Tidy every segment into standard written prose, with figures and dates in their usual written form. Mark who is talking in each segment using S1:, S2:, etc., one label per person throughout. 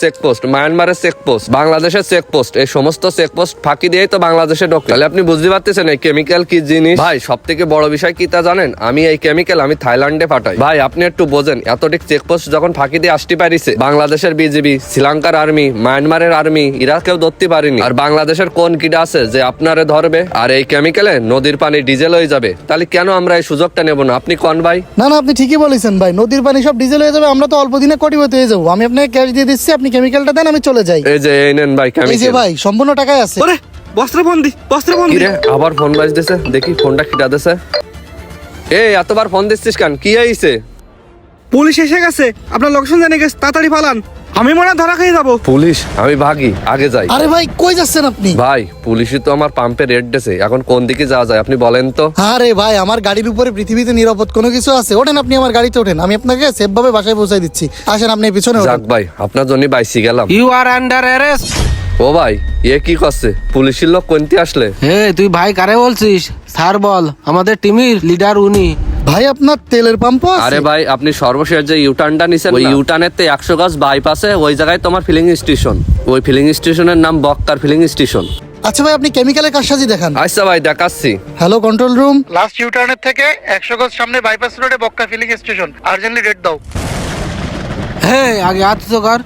S1: Checkpost, মায়ানমারের checkpost, বাংলাদেশের checkpost, এই সমস্ত চেকপোস্ট ফাঁকি দিয়েই তো বাংলাদেশে ঢোকে। তাহলে আপনি বুঝতে পারতেছেন এই কেমিক্যাল কি জিনিস। ভাই সব থেকে বড় বিষয় কি তা জানেন? আমি এই কেমিক্যাল আমি থাইল্যান্ডে পাঠাই। ভাই আপনি একটু বোঝেন, এতটিক চেকপোস্ট যখন ফাঁকি দিয়ে আসতে পারিছে, বাংলাদেশের বিজিবি, শ্রীলঙ্কার আর্মি, মায়ানমারের আর্মি, এরা কেউ ধরতে পারেনি। আর বাংলাদেশের কোন কিডা আছে যে আপনারে ধরবে? আর এই কেমিক্যালে নদীর পানি ডিজেল হয়ে যাবে। তাহলে কেন আমরা এই সুযোগটা নেব না? আপনি কোন ভাই?
S2: না না, আপনি ঠিকই বলেছেন ভাই, নদীর পানি সব ডিজেল হয়ে যাবে, আমরা তো অল্প দিনে কোটিপতি হয়ে যাবো। আমি আপনাকে ক্যাশ দিয়ে দিচ্ছি, আপনি কেমিক্যালটা দেন, আমি চলে যাই।
S1: এই যে এই নেন ভাই
S2: এই যে
S1: কেমিক্যাল।
S2: ভাই, সম্পূর্ণ টাকায় আছে।
S3: ওরে বস্ত্রবন্দি
S1: কি রে আবার ফোন বাজতেছে? দেখি ফোনটা কিটা দিছে। এই এতবার ফোন দিচ্ছিস কেন? কি হইছে?
S3: পুলিশ এসে গেছে, আপনার লোকেশন জানিয়ে গেছে, তাড়াতাড়ি পালান, আমি মনে হয় ধরা খেয়ে যাবো।
S1: পুলিশ? আমি ভাগি, আগে যাই।
S2: আরে ভাই কই যাচ্ছেন আপনি?
S1: ভাই পুলিশই তো আমার পাম্পে রেড দিয়েছে, এখন কোন দিকে যাওয়া যায় আপনি বলেন তো।
S2: আরে ভাই, আমার গাড়ির উপরে পৃথিবীতে নিরাপদ কোনো কিছু আছে? ওঠেন, আপনি আমার গাড়িতে ওঠেন, আমি আপনাকে সেফ ভাবে বাসায় পৌঁছাই দিচ্ছি। আসেন, আপনি পিছনে ওঠেন।
S1: যাক ভাই, আপনার জন্য বাইসি গেলাম।
S4: You are under arrest.
S1: ও ভাই এ কি করছে? পুলিশের লোক কোনটি আসলে?
S4: হে তুই ভাই কারে বলছিস? স্যার বল, আমাদের টিমের লিডার উনি।
S2: ভাই আপনার তেলের পাম্প আছে?
S1: আরে ভাই আপনি সর্বশেষ যে ইউটার্নটা নিছেন, ওই ইউটার্নের তে 100 গজ বাইপাসে ওই জায়গায় তোমার ফিলিং স্টেশন। ওই ফিলিং স্টেশনের নাম বক্কার ফিলিং স্টেশন।
S2: আচ্ছা ভাই, আপনি কেমিক্যালের কারসাজি দেখান।
S1: আচ্ছা ভাই দেখাচ্ছি।
S2: হ্যালো কন্ট্রোল রুম, লাস্ট ইউটার্নের থেকে 100 গজ সামনে বাইপাস রোডে Bokka filling station, urgently red দাও।
S4: হে আগে আত্মকার।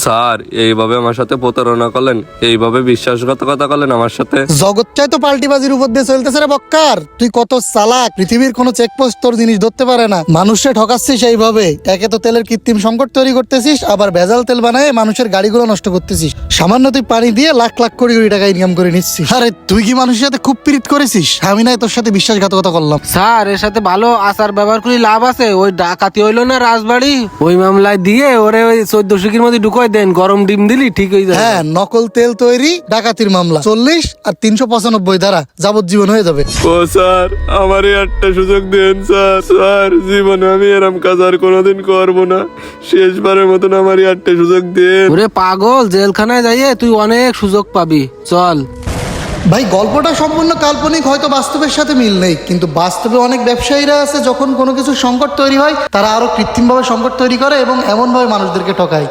S1: স্যার এইভাবে আমার সাথে প্রতারণা করলেন, এইভাবে বিশ্বাসঘাতকতা করলেন আমার সাথে।
S2: জগৎটাই তো পাল্টিবাজির উপর দিয়ে চলতেছে রে বক্কার। তুই কত চালাক, পৃথিবীর কোনো চেকপোস্ট তোর জিনিস ধরতে পারে না। মানুষে ঠকাচ্ছিস এইভাবে। একে তো তেলের কৃত্রিম সংকট তৈরি করতেছিস, আবার ভেজাল তেল বানায় মানুষের গাড়িগুলো নষ্ট করতেছিস। সামান্য তুই পানি দিয়ে লাখ লাখ কোটি কোটি টাকা ইনকাম করে নিচ্ছিস। আরে তুই কি মানুষের সাথে খুব পীড়িত করেছিস? আমি নাই তোর সাথে বিশ্বাসঘাতকতা করলাম।
S4: স্যার এর সাথে ভালো আচার ব্যবহার করি লাভ আছে। ওই ডাকাতি হইলো না রাজবাড়ি, ওই মামলায় দিয়ে ওরে ওই 14 শিকির মধ্যে ঢুকাই দেন, গরম ডিম দিলি ঠিক হয়ে যায়।
S2: হ্যাঁ, নকল তেল তৈরি, ডাকাতির মামলা 40 আর 395 ধারা, যাবজ্জীবন হয়ে যাবে।
S1: ও স্যার আমার একটা সুযোগ দেন স্যার। স্যার জীবনে আমি এরম কাজ আর কোনোদিন করবো না, শেষবারের মতন আমার একটা সুযোগ দেন।
S4: ওরে পাগল, জেলখানায় যাইয়ে তুই অনেক সুযোগ পাবি, চল।
S2: ভাই গল্পটা সম্পূর্ণ কাল্পনিক, হয়তো বাস্তবের সাথে মিল নেই, কিন্তু বাস্তবে অনেক ব্যবসায়ীরা আছে, যখন কোনো কিছু সংকট তৈরি হয় তারা আরো কৃত্রিমভাবে সংকট তৈরি করে এবং এমনভাবে মানুষদেরকে ঠকায়।